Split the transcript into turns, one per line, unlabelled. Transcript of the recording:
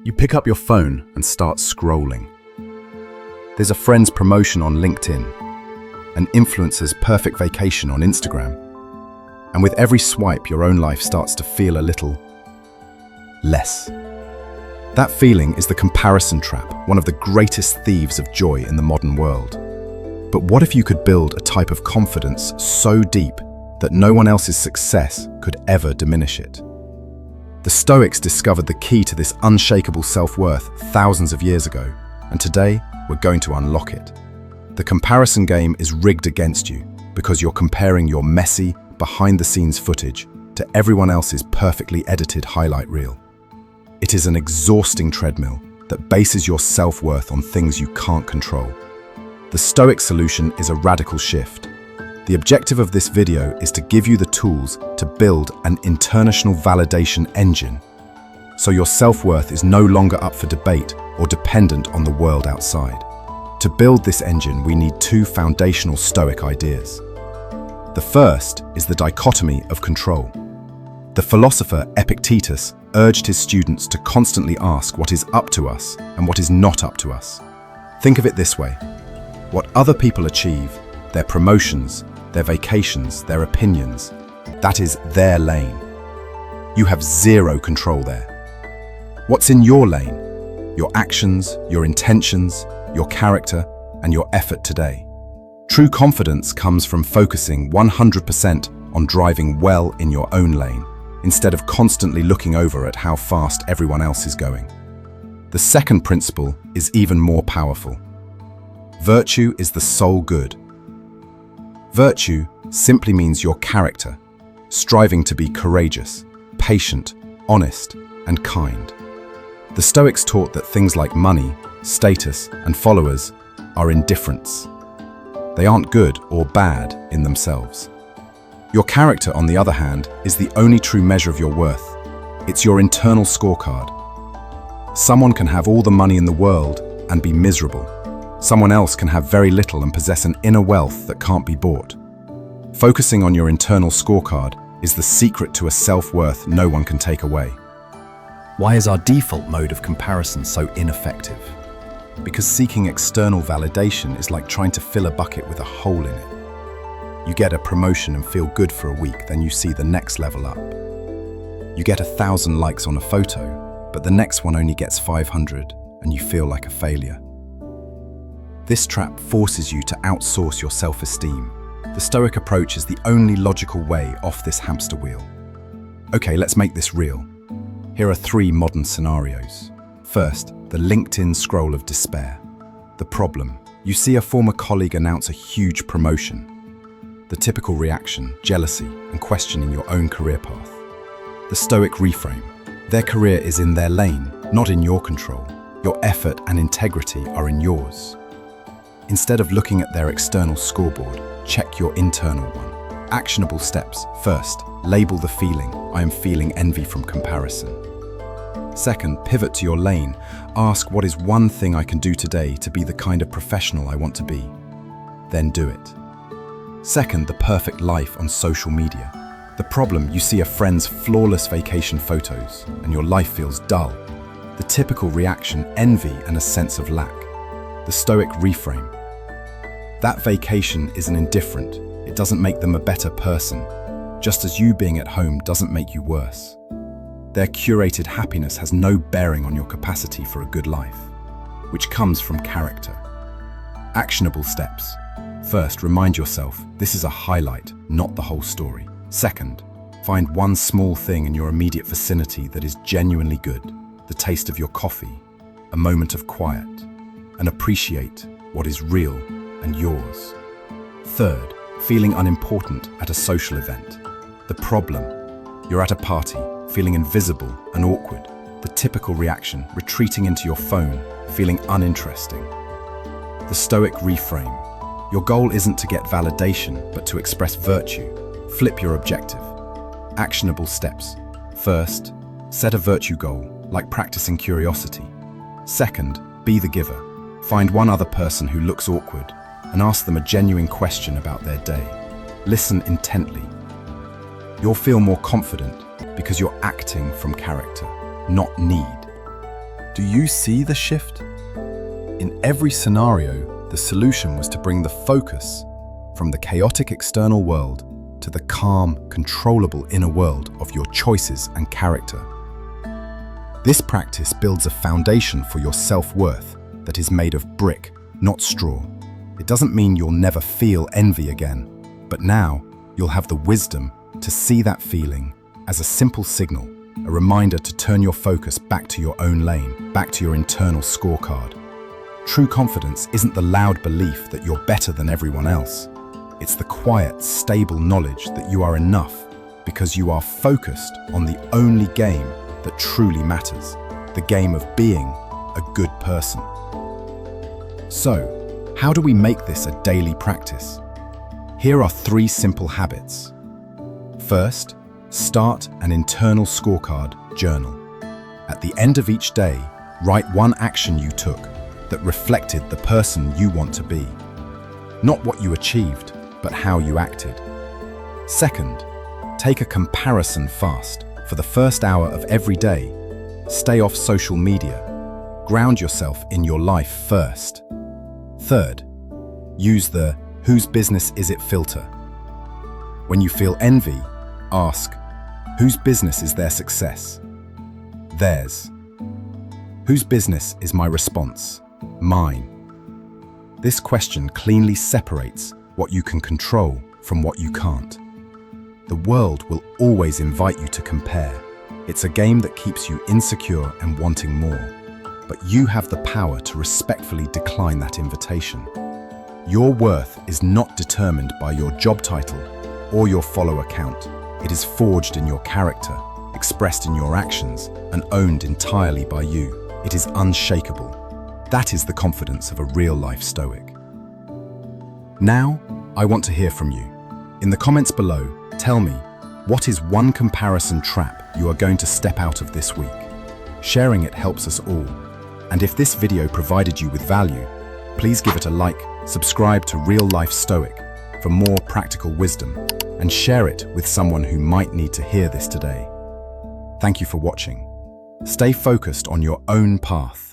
You pick up your phone and start scrolling. There's a friend's promotion on LinkedIn, an influencer's perfect vacation on Instagram, and with every swipe, your own life starts to feel a little less. That feeling is the comparison trap, one of the greatest thieves of joy in the modern world. But what if you could build a type of confidence so deep that no one else's success could ever diminish it? The Stoics discovered the key to this unshakable self-worth thousands of years ago, and today we're going to unlock it. The comparison game is rigged against you because you're comparing your messy, behind-the-scenes footage to everyone else's perfectly edited highlight reel. It is an exhausting treadmill that bases your self-worth on things you can't control. The Stoic solution is a radical shift. The objective of this video is to give you the tools to build an international validation engine, so your self-worth is no longer up for debate or dependent on the world outside. To build this engine, we need two foundational Stoic ideas. The first is the dichotomy of control. The philosopher Epictetus urged his students to constantly ask what is up to us and what is not up to us. Think of it this way: what other people achieve, their promotions, their vacations, their opinions, that is their lane. You have zero control there. What's in your lane? Your actions, your intentions, your character, and your effort today. True confidence comes from focusing 100% on driving well in your own lane, instead of constantly looking over at how fast everyone else is going. The second principle is even more powerful. Virtue is the sole good. Virtue simply means your character, striving to be courageous, patient, honest, and kind. The Stoics taught that things like money, status, and followers are indifferents. They aren't good or bad in themselves. Your character, on the other hand, is the only true measure of your worth. It's your internal scorecard. Someone can have all the money in the world and be miserable. Someone else can have very little and possess an inner wealth that can't be bought. Focusing on your internal scorecard is the secret to a self-worth no one can take away. Why is our default mode of comparison so ineffective? Because seeking external validation is like trying to fill a bucket with a hole in it. You get a promotion and feel good for a week, then you see the next level up. You get 1,000 likes on a photo, but the next one only gets 500 and you feel like a failure. This trap forces you to outsource your self-esteem. The Stoic approach is the only logical way off this hamster wheel. Okay, let's make this real. Here are 3 modern scenarios. First, the LinkedIn scroll of despair. The problem: you see a former colleague announce a huge promotion. The typical reaction: jealousy and questioning your own career path. The Stoic reframe: their career is in their lane, not in your control. Your effort and integrity are in yours. Instead of looking at their external scoreboard, check your internal one. Actionable steps. First, label the feeling: I am feeling envy from comparison. Second, pivot to your lane. Ask, what is one thing I can do today to be the kind of professional I want to be? Then do it. Second, the perfect life on social media. The problem: you see a friend's flawless vacation photos and your life feels dull. The typical reaction: envy and a sense of lack. The Stoic reframe: that vacation isn't indifferent. It doesn't make them a better person, just as you being at home doesn't make you worse. Their curated happiness has no bearing on your capacity for a good life, which comes from character. Actionable steps. First, remind yourself this is a highlight, not the whole story. Second, find one small thing in your immediate vicinity that is genuinely good: the taste of your coffee, a moment of quiet, and appreciate what is real and yours. Third, feeling unimportant at a social event. The problem: you're at a party, feeling invisible and awkward. The typical reaction: retreating into your phone, feeling uninteresting. The Stoic reframe: your goal isn't to get validation, but to express virtue. Flip your objective. Actionable steps. First, set a virtue goal, like practicing curiosity. Second, be the giver. Find one other person who looks awkward and ask them a genuine question about their day. Listen intently. You'll feel more confident because you're acting from character, not need. Do you see the shift? In every scenario, the solution was to bring the focus from the chaotic external world to the calm, controllable inner world of your choices and character. This practice builds a foundation for your self-worth that is made of brick, not straw. It doesn't mean you'll never feel envy again, but now you'll have the wisdom to see that feeling as a simple signal, a reminder to turn your focus back to your own lane, back to your internal scorecard. True confidence isn't the loud belief that you're better than everyone else. It's the quiet, stable knowledge that you are enough because you are focused on the only game that truly matters, the game of being a good person. So, how do we make this a daily practice? Here are 3 simple habits. First, start an internal scorecard journal. At the end of each day, write one action you took that reflected the person you want to be. Not what you achieved, but how you acted. Second, take a comparison fast. For the first hour of every day, stay off social media. Ground yourself in your life first. Third, use the "whose business is it" filter. When you feel envy, ask, whose business is their success? Theirs. Whose business is my response? Mine. This question cleanly separates what you can control from what you can't. The world will always invite you to compare. It's a game that keeps you insecure and wanting more. But you have the power to respectfully decline that invitation. Your worth is not determined by your job title or your follower count. It is forged in your character, expressed in your actions, and owned entirely by you. It is unshakable. That is the confidence of a real-life Stoic. Now, I want to hear from you. In the comments below, tell me, what is one comparison trap you are going to step out of this week? Sharing it helps us all. And if this video provided you with value, please give it a like, subscribe to Real Life Stoic for more practical wisdom, and share it with someone who might need to hear this today. Thank you for watching. Stay focused on your own path.